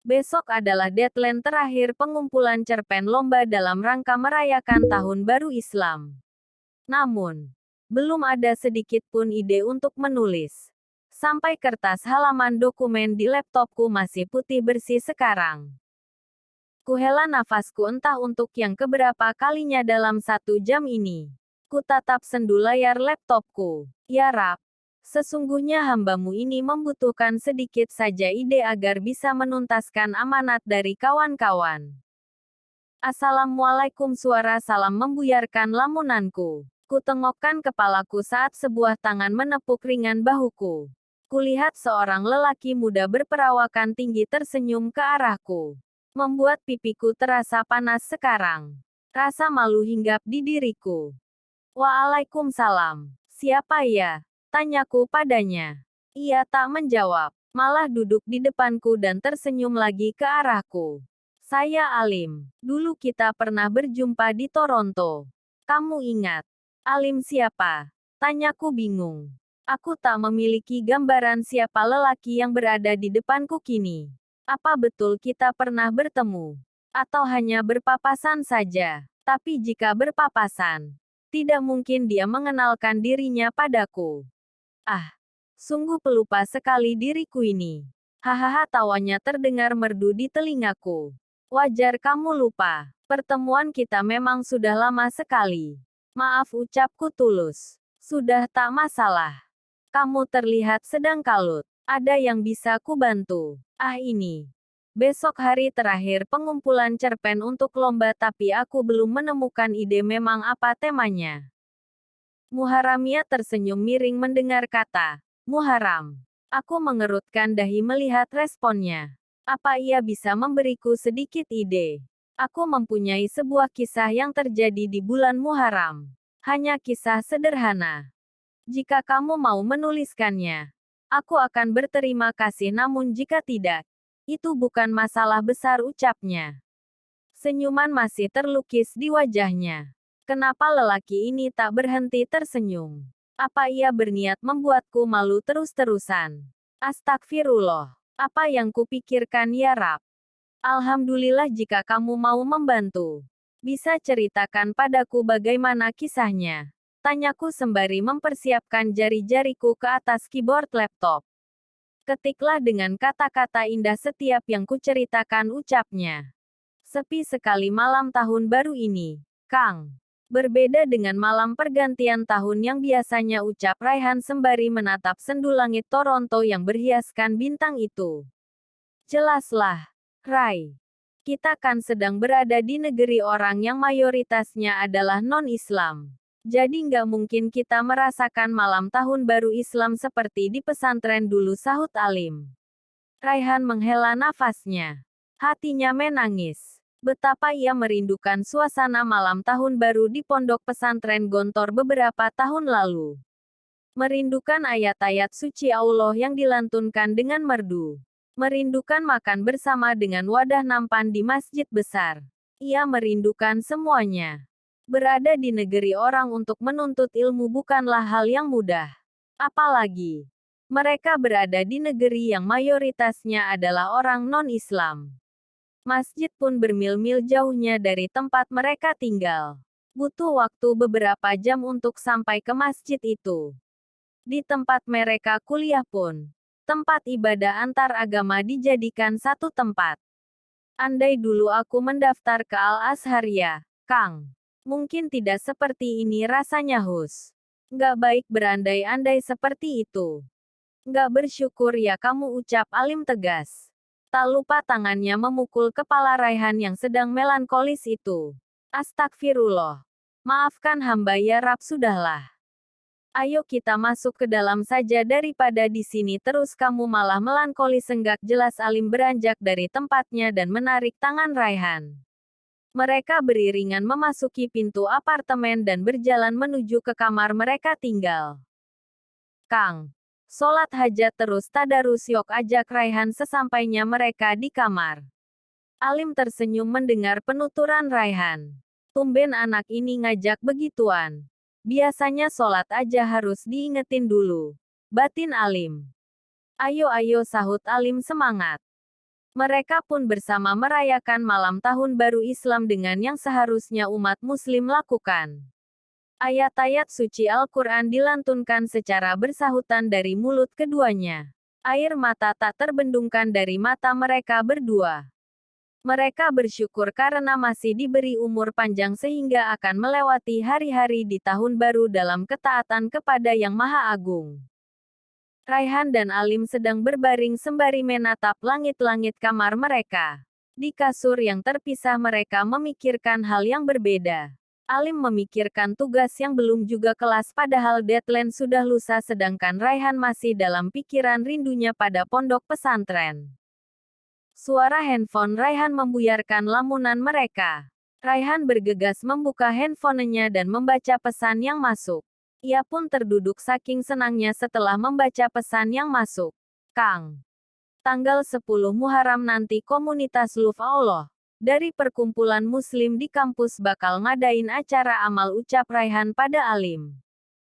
Besok adalah deadline terakhir pengumpulan cerpen lomba dalam rangka merayakan Tahun Baru Islam. Namun, belum ada sedikit pun ide untuk menulis. Sampai kertas halaman dokumen di laptopku masih putih bersih sekarang. Kuhela nafasku entah untuk yang keberapa kalinya dalam 1 jam ini. Kutatap sendu layar laptopku. Ya Rab, sesungguhnya hambamu ini membutuhkan sedikit saja ide agar bisa menuntaskan amanat dari kawan-kawan. Assalamualaikum, suara salam membuyarkan lamunanku. Kutengokkan kepalaku saat sebuah tangan menepuk ringan bahuku. Kulihat seorang lelaki muda berperawakan tinggi tersenyum ke arahku. Membuat pipiku terasa panas sekarang. Rasa malu hinggap di diriku. Waalaikumsalam. Siapa ya? Tanyaku padanya. Ia tak menjawab, malah duduk di depanku dan tersenyum lagi ke arahku. Saya Alim. Dulu kita pernah berjumpa di Toronto. Kamu ingat? Alim siapa? Tanyaku bingung. Aku tak memiliki gambaran siapa lelaki yang berada di depanku kini. Apa betul kita pernah bertemu? Atau hanya berpapasan saja? Tapi jika berpapasan, tidak mungkin dia mengenalkan dirinya padaku. Ah, sungguh pelupa sekali diriku ini. Hahaha, tawanya terdengar merdu di telingaku. Wajar kamu lupa. Pertemuan kita memang sudah lama sekali. Maaf, ucapku tulus. Sudah tak masalah. Kamu terlihat sedang kalut. Ada yang bisa kubantu? Ini. Besok hari terakhir pengumpulan cerpen untuk lomba, tapi aku belum menemukan ide memang apa temanya. Muharamia tersenyum miring mendengar kata Muharam. Aku mengerutkan dahi melihat responnya. Apa ia bisa memberiku sedikit ide? Aku mempunyai sebuah kisah yang terjadi di bulan Muharam. Hanya kisah sederhana. Jika kamu mau menuliskannya, aku akan berterima kasih, namun jika tidak, itu bukan masalah besar, ucapnya. Senyuman masih terlukis di wajahnya. Kenapa lelaki ini tak berhenti tersenyum? Apa ia berniat membuatku malu terus-terusan? Astagfirullah. Apa yang kupikirkan, ya Rab? Alhamdulillah jika kamu mau membantu. Bisa ceritakan padaku bagaimana kisahnya? Tanyaku sembari mempersiapkan jari-jariku ke atas keyboard laptop. Ketiklah dengan kata-kata indah setiap yang kuceritakan, ucapnya. Sepi sekali malam tahun baru ini, Kang. Berbeda dengan malam pergantian tahun yang biasanya, ucap Raihan sembari menatap sendu langit Toronto yang berhiaskan bintang itu. Jelaslah, Rai. Kita kan sedang berada di negeri orang yang mayoritasnya adalah non-Islam. Jadi nggak mungkin kita merasakan malam tahun baru Islam seperti di pesantren dulu, sahut Alim. Raihan menghela nafasnya. Hatinya menangis. Betapa ia merindukan suasana malam tahun baru di pondok pesantren Gontor beberapa tahun lalu. Merindukan ayat-ayat suci Allah yang dilantunkan dengan merdu. Merindukan makan bersama dengan wadah nampan di masjid besar. Ia merindukan semuanya. Berada di negeri orang untuk menuntut ilmu bukanlah hal yang mudah. Apalagi, mereka berada di negeri yang mayoritasnya adalah orang non-Islam. Masjid pun bermil-mil jauhnya dari tempat mereka tinggal. Butuh waktu beberapa jam untuk sampai ke masjid itu. Di tempat mereka kuliah pun, tempat ibadah antar agama dijadikan satu tempat. Andai dulu aku mendaftar ke Al-Azharia, Kang. Mungkin tidak seperti ini rasanya, Hus. Nggak baik berandai-andai seperti itu. Nggak bersyukur ya kamu, ucap Alim tegas. Tak lupa tangannya memukul kepala Raihan yang sedang melankolis itu. Astagfirullah. Maafkan hamba ya Rab, sudahlah. Ayo kita masuk ke dalam saja daripada di sini terus kamu malah melankolis, senggak jelas Alim beranjak dari tempatnya dan menarik tangan Raihan. Mereka beriringan memasuki pintu apartemen dan berjalan menuju ke kamar mereka tinggal. Kang. Sholat hajat terus tadarus yok, ajak Raihan sesampainya mereka di kamar. Alim tersenyum mendengar penuturan Raihan. Tumben anak ini ngajak begituan. Biasanya sholat aja harus diingetin dulu. Batin Alim. Ayo ayo, sahut Alim semangat. Mereka pun bersama merayakan malam tahun baru Islam dengan yang seharusnya umat Muslim lakukan. Ayat-ayat suci Al-Quran dilantunkan secara bersahutan dari mulut keduanya. Air mata tak terbendungkan dari mata mereka berdua. Mereka bersyukur karena masih diberi umur panjang sehingga akan melewati hari-hari di tahun baru dalam ketaatan kepada Yang Maha Agung. Raihan dan Alim sedang berbaring sembari menatap langit-langit kamar mereka. Di kasur yang terpisah mereka memikirkan hal yang berbeda. Alim memikirkan tugas yang belum juga kelas padahal deadline sudah lusa sedangkan Raihan masih dalam pikiran rindunya pada pondok pesantren. Suara handphone Raihan membuyarkan lamunan mereka. Raihan bergegas membuka handphonenya dan membaca pesan yang masuk. Ia pun terduduk saking senangnya setelah membaca pesan yang masuk. Kang. Tanggal 10 Muharram nanti komunitas Love Allah dari perkumpulan muslim di kampus bakal ngadain acara amal ucap Raihan pada Alim.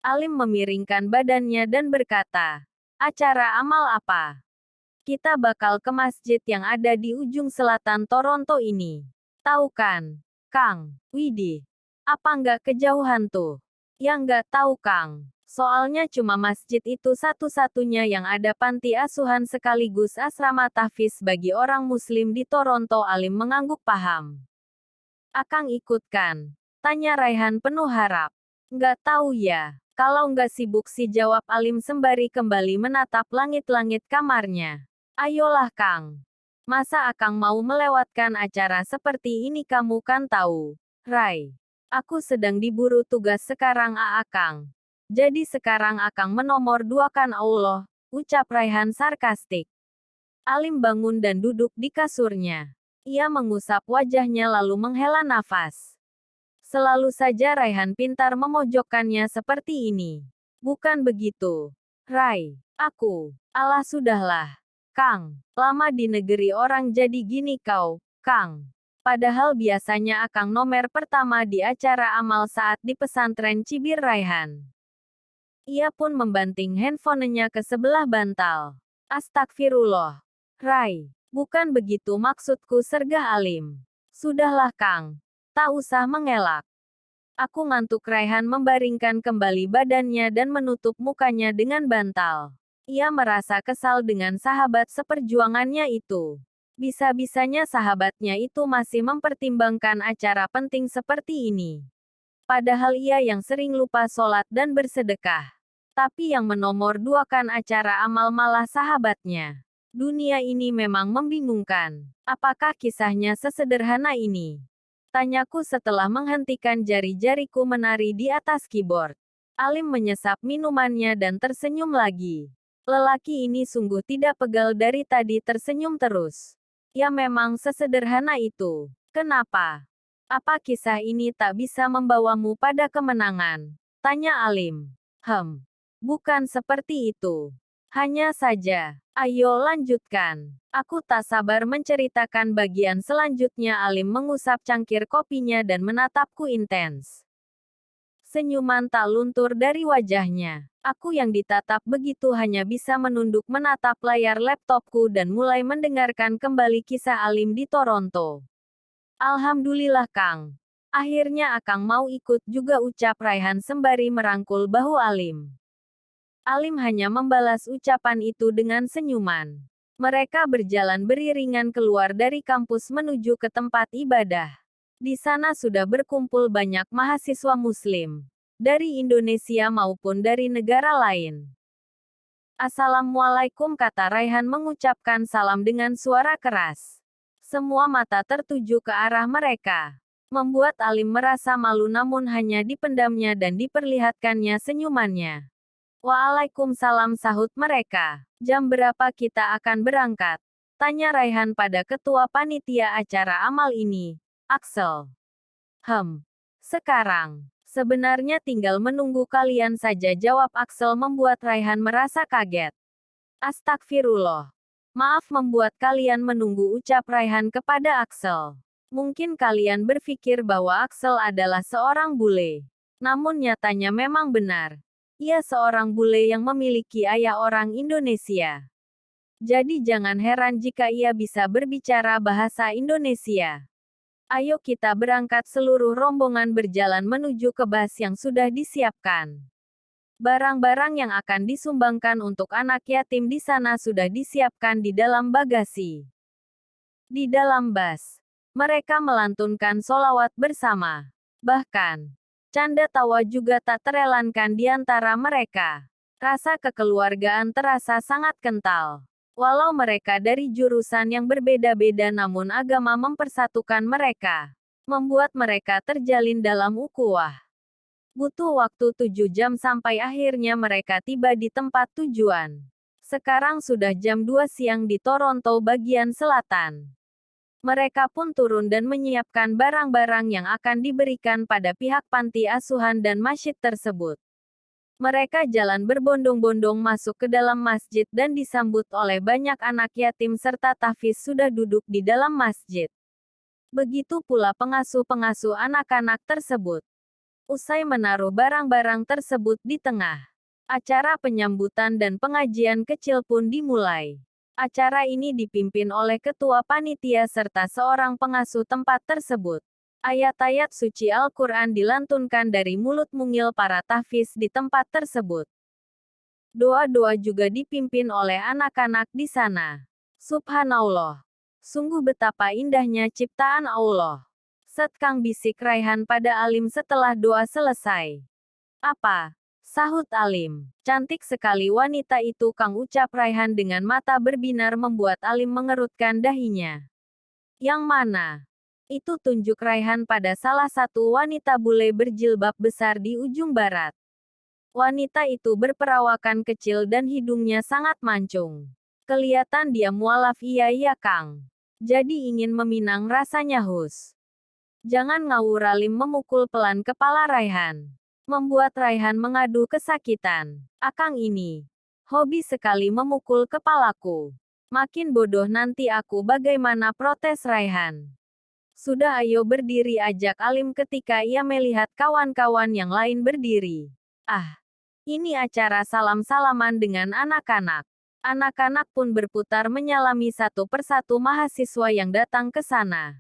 Alim memiringkan badannya dan berkata, acara amal apa? Kita bakal ke masjid yang ada di ujung selatan Toronto ini. Tahu kan, Kang? Widih. Apa nggak kejauhan tuh? Ya nggak tahu Kang. Soalnya cuma masjid itu satu-satunya yang ada panti asuhan sekaligus asrama tahfiz bagi orang muslim di Toronto. Alim mengangguk paham. Akang ikut kan? Tanya Raihan penuh harap. Nggak tahu ya. Kalau nggak sibuk sih jawab Alim sembari kembali menatap langit-langit kamarnya. Ayolah Kang. Masa Akang mau melewatkan acara seperti ini kamu kan tahu. Rai. Aku sedang diburu tugas sekarang Akang. Jadi sekarang Akang menomor duakan Allah, ucap Raihan sarkastik. Alim bangun dan duduk di kasurnya. Ia mengusap wajahnya lalu menghela nafas. Selalu saja Raihan pintar memojokkannya seperti ini. Bukan begitu. Rai. Aku. Alah sudahlah. Kang, lama di negeri orang jadi gini kau, Kang. Padahal biasanya Akang nomor pertama di acara amal saat di pesantren Cibir Raihan. Ia pun membanting handphonenya ke sebelah bantal. Astagfirullah. Rai, bukan begitu maksudku sergah Alim. Sudahlah Kang. Tak usah mengelak. Aku ngantuk Raihan membaringkan kembali badannya dan menutup mukanya dengan bantal. Ia merasa kesal dengan sahabat seperjuangannya itu. Bisa-bisanya sahabatnya itu masih mempertimbangkan acara penting seperti ini. Padahal ia yang sering lupa sholat dan bersedekah. Tapi yang menomor duakan acara amal malah sahabatnya. Dunia ini memang membingungkan. Apakah kisahnya sesederhana ini? Tanyaku setelah menghentikan jari-jariku menari di atas keyboard. Alim menyesap minumannya dan tersenyum lagi. Lelaki ini sungguh tidak pegal dari tadi tersenyum terus. Ya memang sesederhana itu. Kenapa? Apa kisah ini tak bisa membawamu pada kemenangan? Tanya Alim. Bukan seperti itu. Hanya saja. Ayo lanjutkan. Aku tak sabar menceritakan bagian selanjutnya. Alim mengusap cangkir kopinya dan menatapku intens. Senyuman tak luntur dari wajahnya. Aku yang ditatap begitu hanya bisa menunduk menatap layar laptopku dan mulai mendengarkan kembali kisah Alim di Toronto. Alhamdulillah Kang. Akhirnya Akang mau ikut juga ucap Raihan sembari merangkul bahu Alim. Alim hanya membalas ucapan itu dengan senyuman. Mereka berjalan beriringan keluar dari kampus menuju ke tempat ibadah. Di sana sudah berkumpul banyak mahasiswa Muslim. Dari Indonesia maupun dari negara lain. Assalamualaikum kata Raihan mengucapkan salam dengan suara keras. Semua mata tertuju ke arah mereka. Membuat Alim merasa malu namun hanya dipendamnya dan diperlihatkannya senyumannya. Waalaikumsalam sahut mereka. Jam berapa kita akan berangkat? Tanya Raihan pada ketua panitia acara amal ini. Axel. Sekarang. Sebenarnya tinggal menunggu kalian saja jawab Axel membuat Raihan merasa kaget. Astagfirullah. Maaf membuat kalian menunggu ucap Raihan kepada Axel. Mungkin kalian berpikir bahwa Axel adalah seorang bule. Namun nyatanya memang benar. Ia seorang bule yang memiliki ayah orang Indonesia. Jadi jangan heran jika ia bisa berbicara bahasa Indonesia. Ayo kita berangkat. Seluruh rombongan berjalan menuju ke bus yang sudah disiapkan. Barang-barang yang akan disumbangkan untuk anak yatim di sana sudah disiapkan di dalam bagasi. Di dalam bus, mereka melantunkan sholawat bersama. Bahkan, canda tawa juga tak terelakkan di antara mereka. Rasa kekeluargaan terasa sangat kental. Walau mereka dari jurusan yang berbeda-beda namun agama mempersatukan mereka. Membuat mereka terjalin dalam ukhuwah. Butuh waktu 7 jam sampai akhirnya mereka tiba di tempat tujuan. Sekarang sudah jam 2 siang di Toronto bagian selatan. Mereka pun turun dan menyiapkan barang-barang yang akan diberikan pada pihak panti asuhan dan masjid tersebut. Mereka jalan berbondong-bondong masuk ke dalam masjid dan disambut oleh banyak anak yatim serta tahfiz sudah duduk di dalam masjid. Begitu pula pengasuh-pengasuh anak-anak tersebut. Usai menaruh barang-barang tersebut di tengah, acara penyambutan dan pengajian kecil pun dimulai. Acara ini dipimpin oleh ketua panitia serta seorang pengasuh tempat tersebut. Ayat-ayat suci Al-Quran dilantunkan dari mulut mungil para tahfiz di tempat tersebut. Doa-doa juga dipimpin oleh anak-anak di sana. Subhanallah. Sungguh betapa indahnya ciptaan Allah. Kang bisik Raihan pada Alim setelah doa selesai. Apa? Sahut Alim. Cantik sekali wanita itu, Kang, ucap Raihan dengan mata berbinar membuat Alim mengerutkan dahinya. Yang mana? Itu tunjuk Raihan pada salah satu wanita bule berjilbab besar di ujung barat. Wanita itu berperawakan kecil dan hidungnya sangat mancung. Kelihatan dia mualaf. Iya Kang. Jadi ingin meminang rasanya hus. Jangan ngawur. Alim memukul pelan kepala Raihan. Membuat Raihan mengadu kesakitan. Akang ini hobi sekali memukul kepalaku. Makin bodoh nanti aku. Bagaimana, protes Raihan. Sudah, ayo berdiri, ajak Alim ketika ia melihat kawan-kawan yang lain berdiri. Ah, ini acara salam-salaman dengan anak-anak. Anak-anak pun berputar menyalami satu persatu mahasiswa yang datang ke sana.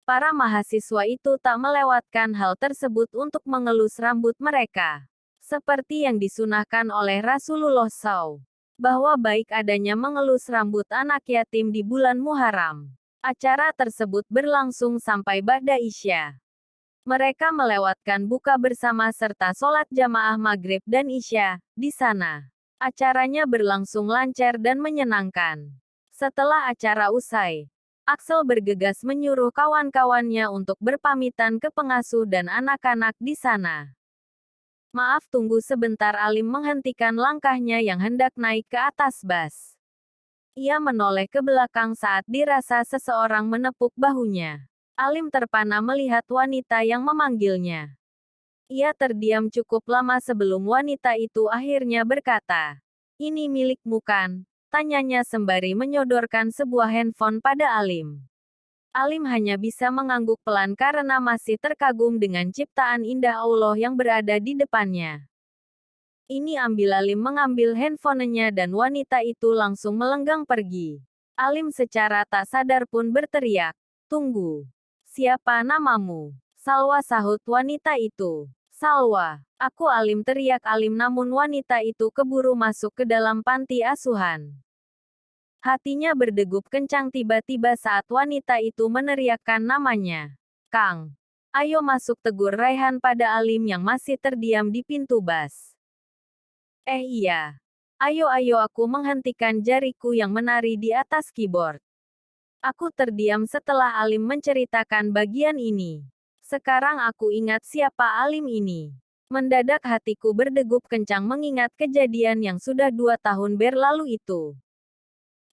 Para mahasiswa itu tak melewatkan hal tersebut untuk mengelus rambut mereka. Seperti yang disunahkan oleh Rasulullah SAW. Bahwa baik adanya mengelus rambut anak yatim di bulan Muharram. Acara tersebut berlangsung sampai ba'da Isya. Mereka melewatkan buka bersama serta sholat jamaah maghrib dan Isya di sana. Acaranya berlangsung lancar dan menyenangkan. Setelah acara usai, Axel bergegas menyuruh kawan-kawannya untuk berpamitan ke pengasuh dan anak-anak di sana. Maaf, tunggu sebentar. Alim menghentikan langkahnya yang hendak naik ke atas bus. Ia menoleh ke belakang saat dirasa seseorang menepuk bahunya. Alim terpana melihat wanita yang memanggilnya. Ia terdiam cukup lama sebelum wanita itu akhirnya berkata, "Ini milikmu kan?" tanyanya sembari menyodorkan sebuah handphone pada Alim. Alim hanya bisa mengangguk pelan karena masih terkagum dengan ciptaan indah Allah yang berada di depannya. "Ini ambil." Alim mengambil handphonenya dan wanita itu langsung melenggang pergi. Alim secara tak sadar pun berteriak, "Tunggu. Siapa namamu?" "Salwa," sahut wanita itu. "Salwa, aku." Alim teriak Alim, namun wanita itu keburu masuk ke dalam panti asuhan. Hatinya berdegup kencang tiba-tiba saat wanita itu meneriakkan namanya. "Kang, ayo masuk," tegur Raihan pada Alim yang masih terdiam di pintu bus. Iya. Ayo, aku menghentikan jariku yang menari di atas keyboard. Aku terdiam setelah Alim menceritakan bagian ini. Sekarang aku ingat siapa Alim ini. Mendadak hatiku berdegup kencang mengingat kejadian yang sudah 2 tahun berlalu itu.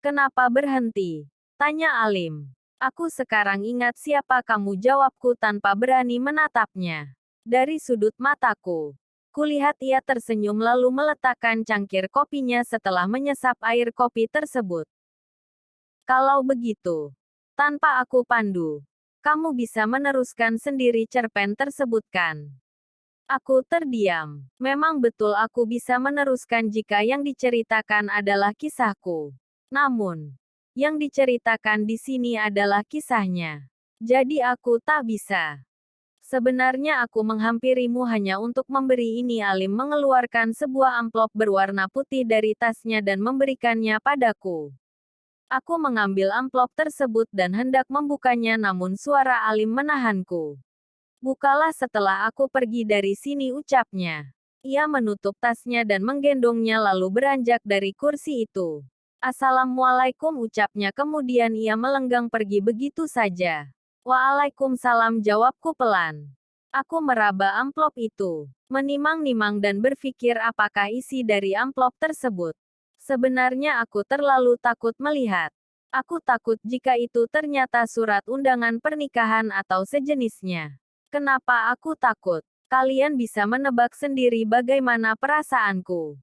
"Kenapa berhenti?" tanya Alim. "Aku sekarang ingat siapa kamu," jawabku tanpa berani menatapnya. Dari sudut mataku, kulihat ia tersenyum lalu meletakkan cangkir kopinya setelah menyesap air kopi tersebut. "Kalau begitu, tanpa aku pandu, kamu bisa meneruskan sendiri cerpen tersebut kan?" Aku terdiam. Memang betul aku bisa meneruskan jika yang diceritakan adalah kisahku. Namun, yang diceritakan di sini adalah kisahnya. Jadi aku tak bisa. Sebenarnya aku menghampirimu hanya untuk memberi ini. Alim mengeluarkan sebuah amplop berwarna putih dari tasnya dan memberikannya padaku. Aku mengambil amplop tersebut dan hendak membukanya namun suara Alim menahanku. Bukalah setelah aku pergi dari sini, ucapnya. Ia menutup tasnya dan menggendongnya lalu beranjak dari kursi itu. Assalamualaikum, ucapnya kemudian ia melenggang pergi begitu saja. Waalaikumsalam, jawabku pelan. Aku meraba amplop itu, menimang-nimang dan berpikir apakah isi dari amplop tersebut. Sebenarnya aku terlalu takut melihat. Aku takut jika itu ternyata surat undangan pernikahan atau sejenisnya. Kenapa aku takut? Kalian bisa menebak sendiri bagaimana perasaanku.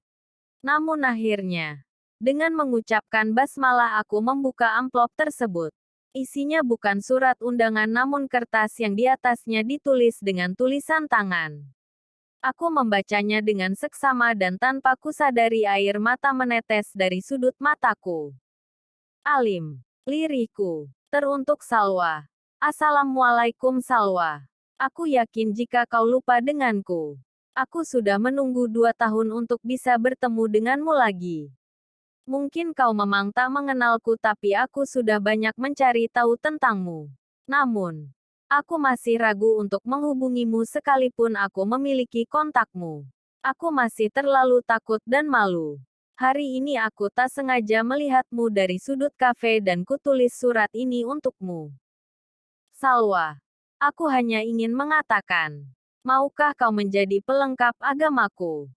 Namun akhirnya, dengan mengucapkan basmalah aku membuka amplop tersebut. Isinya bukan surat undangan namun kertas yang di atasnya ditulis dengan tulisan tangan. Aku membacanya dengan seksama dan tanpa kusadari air mata menetes dari sudut mataku. Alim, lirihku, teruntuk Salwa. Assalamualaikum Salwa. Aku yakin jika kau lupa denganku. Aku sudah menunggu 2 tahun untuk bisa bertemu denganmu lagi. Mungkin kau memang tak mengenalku tapi aku sudah banyak mencari tahu tentangmu. Namun, aku masih ragu untuk menghubungimu sekalipun aku memiliki kontakmu. Aku masih terlalu takut dan malu. Hari ini aku tak sengaja melihatmu dari sudut kafe dan kutulis surat ini untukmu. Salwa, aku hanya ingin mengatakan, maukah kau menjadi pelengkap agamaku?